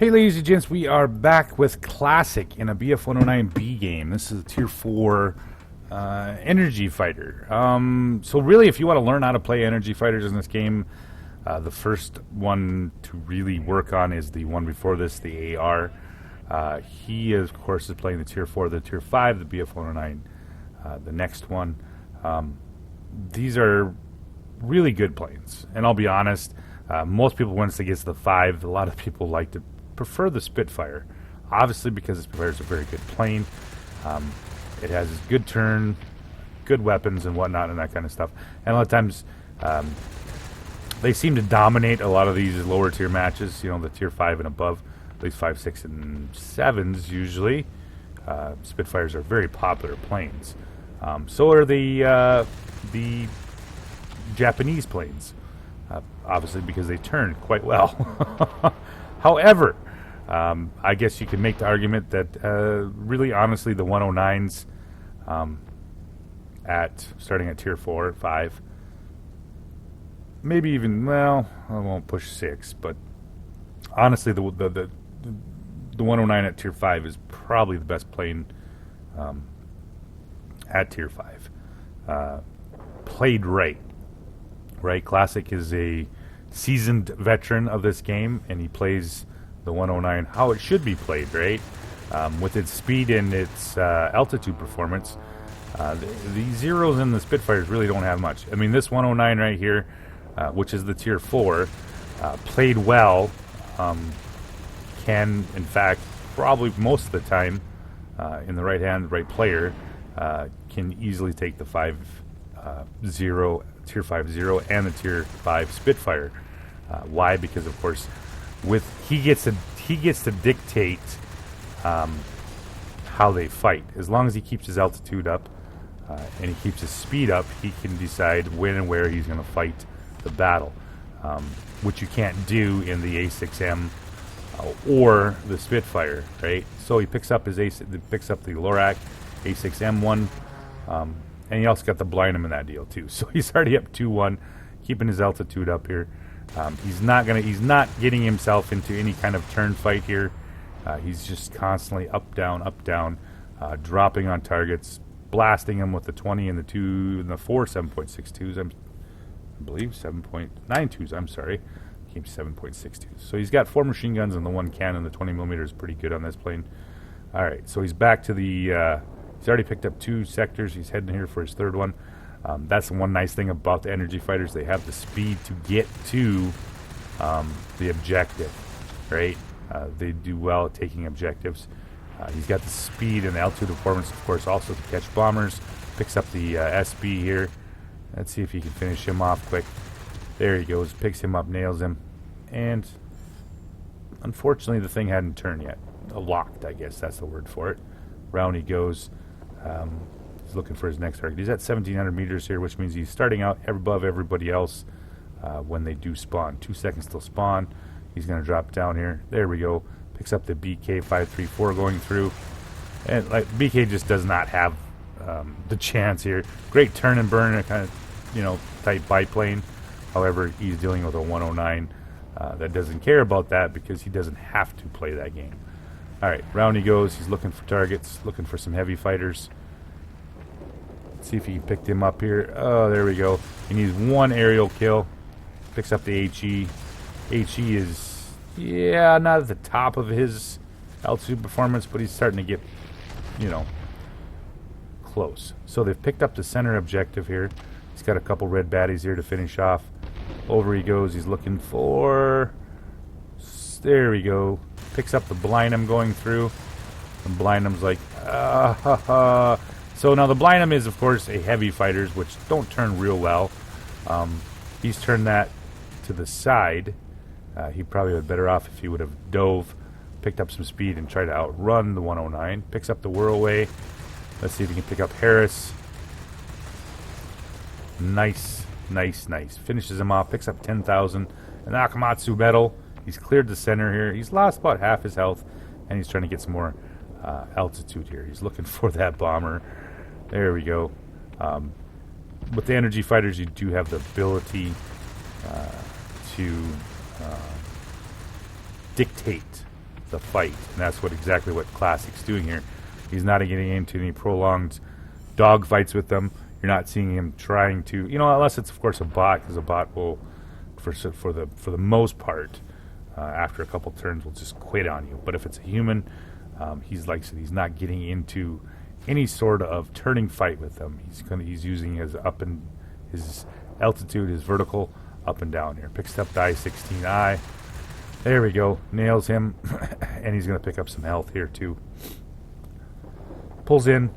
Hey ladies and gents, we are back with Classic in a BF-109B game. This is a Tier 4 energy fighter. So really, if you want to learn how to play energy fighters in this game, the first one to really work on is the one before this, the AR. He, of course, is playing the Tier 4, the Tier 5, the BF-109, the next one. These are really good planes, and I'll be honest, most people, once they get to the 5, a lot of people like to prefer the Spitfire, obviously because the Spitfire is a very good plane. It has a good turn, good weapons and whatnot and that kind of stuff, and a lot of times they seem to dominate a lot of these lower tier matches, you know, the Tier 5 and above, at least 5, 6, and 7s usually. Spitfires are very popular planes. So are the Japanese planes, obviously because they turn quite well. However, I guess you can make the argument that really, honestly, the 109s starting at Tier 4, 5, maybe even, well, I won't push 6, but honestly, the 109 at Tier 5 is probably the best plane at Tier 5. Played right. Classic is a seasoned veteran of this game, and he plays the 109 how it should be played, right? With its speed and its altitude performance. The zeros in the Spitfires really don't have much. I mean, this 109 right here, which is the Tier 4, played well, can, in fact, probably most of the time, in the right hand, right player, can easily take the 5-0, Tier 5-0, and the Tier 5 Spitfire. Why? Because, of course, he gets to dictate how they fight. As long as he keeps his altitude up and he keeps his speed up, he can decide when and where he's going to fight the battle, which you can't do in the A6M or the Spitfire, right? So he picks up the Lorak A6M one, and he also got the Blenheim in that deal too. So he's already up 2-1, keeping his altitude up here. He's not getting himself into any kind of turn fight here. He's just constantly up down, dropping on targets, blasting them with the 20 and the 2 and the 4 7.62s. I believe 7.92s. I'm sorry, came 7.62s. So he's got 4 machine guns and the 1 cannon. The 20mm is pretty good on this plane. All right, so he's back to the. He's already picked up 2 sectors. He's heading here for his 3rd one. That's the one nice thing about the energy fighters. They have the speed to get to the objective, right? They do well at taking objectives. He's got the speed and the altitude performance, of course, also to catch bombers. Picks up the SB here. Let's see if he can finish him off quick. There he goes. Picks him up, nails him. And unfortunately, the thing hadn't turned yet. Locked, I guess that's the word for it. Round he goes. He's looking for his next target. He's at 1,700 meters here, which means he's starting out above everybody else when they do spawn. 2 seconds till spawn. He's going to drop down here. There we go. Picks up the BK-534 going through. And like BK just does not have the chance here. Great turn and burn, a kind of, tight biplane. However, he's dealing with a 109 that doesn't care about that because he doesn't have to play that game. All right, round he goes. He's looking for targets, looking for some heavy fighters. Let's see if he can pick them up here. Oh, there we go. He needs 1 aerial kill. Picks up the HE. HE is, not at the top of his altitude performance, but he's starting to get, close. So they've picked up the center objective here. He's got a couple red baddies here to finish off. Over he goes. He's looking for... There we go. Picks up the Blenheim going through. And Blenheim's like, So now the Blenheim is, of course, a heavy fighters, which don't turn real well. He's turned that to the side. He probably would better off if he would have dove, picked up some speed, and tried to outrun the 109. Picks up the Whirlaway. Let's see if he can pick up Harris. Nice. Finishes him off. Picks up 10,000. An Akamatsu medal. He's cleared the center here. He's lost about half his health, and he's trying to get some more altitude here. He's looking for that bomber. There we go. With the energy fighters, you do have the ability to dictate the fight. And that's exactly what Classic's doing here. He's not getting into any prolonged dog fights with them. You're not seeing him trying to, unless it's of course a bot, because a bot will, for the most part, after a couple turns, will just quit on you. But if it's a human, he's like I said, he's not getting into any sort of turning fight with them. He's using his his altitude, his vertical up and down here. Picks up the I-16I. There we go. Nails him, and he's going to pick up some health here too. Pulls in.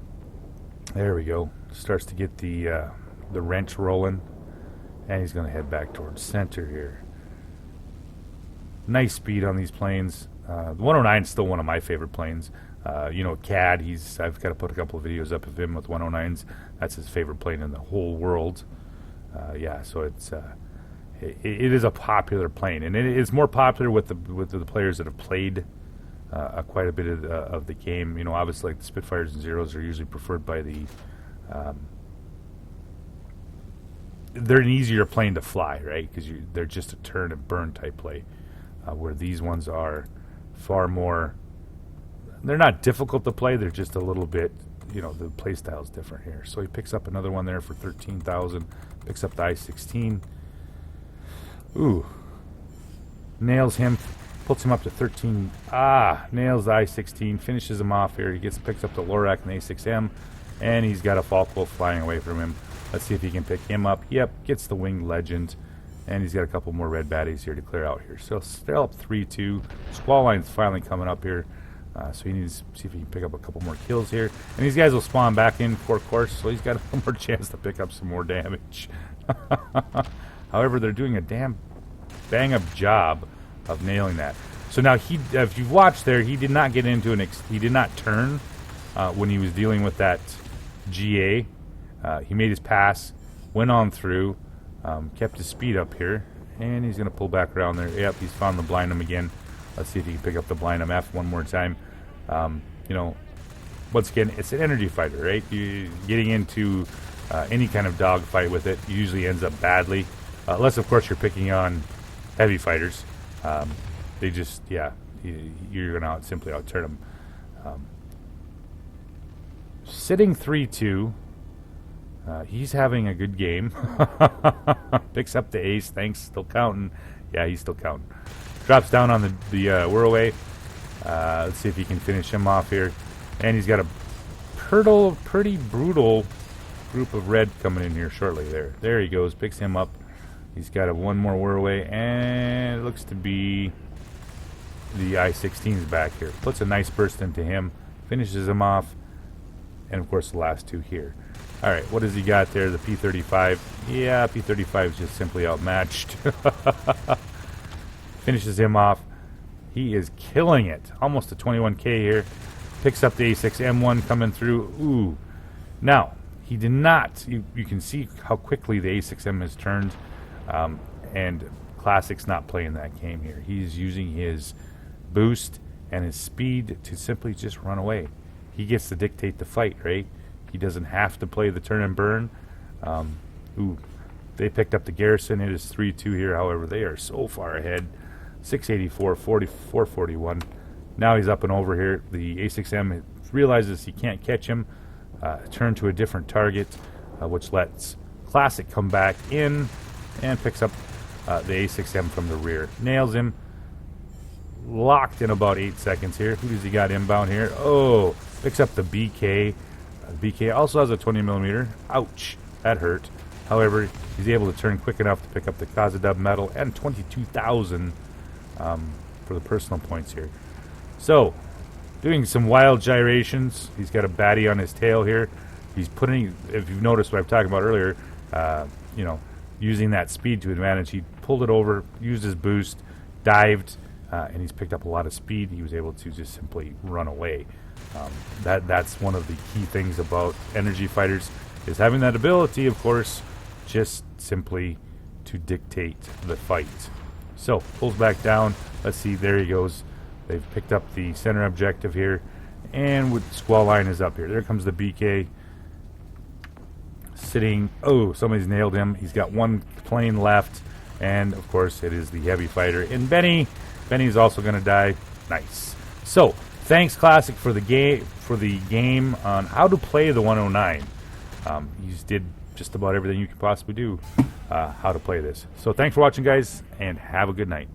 There we go. Starts to get the wrench rolling, and he's going to head back towards center here. Nice speed on these planes. The 109 is still one of my favorite planes. CAD, I've got to put a couple of videos up of him with 109s. That's his favorite plane in the whole world. So it is a popular plane, and it is more popular with the players that have played quite a bit of the game. Obviously, like the Spitfires and Zeros are usually preferred by the. They're an easier plane to fly, right? Because they're just a turn and burn type play, where these ones are far more. They're not difficult to play. They're just a little bit, the play style is different here. So he picks up another one there for 13,000. Picks up the I-16. Ooh. Nails him. Puts him up to 13. Nails the I-16. Finishes him off here. He picks up the Lorak and the A6M. And he's got a Falco flying away from him. Let's see if he can pick him up. Yep, gets the Winged Legend. And he's got a couple more red baddies here to clear out here. So still up 3-2. Squall line's finally coming up here. So he needs to see if he can pick up a couple more kills here. And these guys will spawn back in for course, so he's got a little more chance to pick up some more damage. However, they're doing a damn bang-up job of nailing that. So now, if you've watched there, he did not get into he did not turn when he was dealing with that GA. He made his pass, went on through, kept his speed up here, and he's going to pull back around there. Yep, he's found the Blindum again. Let's see if he can pick up the Blindum F one more time. Once again, it's an energy fighter, right? Getting into any kind of dog fight with it usually ends up badly. Unless, of course, you're picking on heavy fighters. They just, you're going to simply outturn them. Sitting 3-2. He's having a good game. Picks up the ace. Thanks. Still counting. Yeah, he's still counting. Drops down on the whirlaway. Let's see if he can finish him off here. And he's got a pretty brutal group of red coming in here shortly. There he goes. Picks him up. He's got one more whirlaway. And it looks to be the I-16's back here. Puts a nice burst into him. Finishes him off. And, of course, the last two here. All right, what has he got there? The P-35. Yeah, P-35 is just simply outmatched. Finishes him off. He is killing it. Almost a 21K here. Picks up the A6M1 coming through. Ooh. Now, he did not. You can see how quickly the A6M has turned. And Classic's not playing that game here. He's using his boost and his speed to simply just run away. He gets to dictate the fight, right? He doesn't have to play the turn and burn. They picked up the Garrison. It is 3-2 here. However, they are so far ahead. 684, 441. Now he's up and over here. The A6M realizes he can't catch him. Turn to a different target, which lets Classic come back in and picks up the A6M from the rear. Nails him. Locked in about 8 seconds here. Who does he got inbound here? Oh, picks up the BK. BK also has a 20mm. Ouch, that hurt. However, he's able to turn quick enough to pick up the Kazadub medal and 22,000 for the personal points here. So, doing some wild gyrations. He's got a baddie on his tail here. He's putting, if you've noticed what I was talking about earlier, using that speed to advantage. He pulled it over, used his boost, dived, and he's picked up a lot of speed. He was able to just simply run away. That's one of the key things about energy fighters, is having that ability, of course, just simply to dictate the fight. So, pulls back down. Let's see, there he goes. They've picked up the center objective here, and with Squall line is up here. There comes the BK. Sitting, somebody's nailed him. He's got one plane left, and of course it is the heavy fighter. And Benny's also going to die. Nice. So, thanks Classic for the game on how to play the 109. You just did just about everything you could possibly do how to play this. So thanks for watching, guys, and have a good night.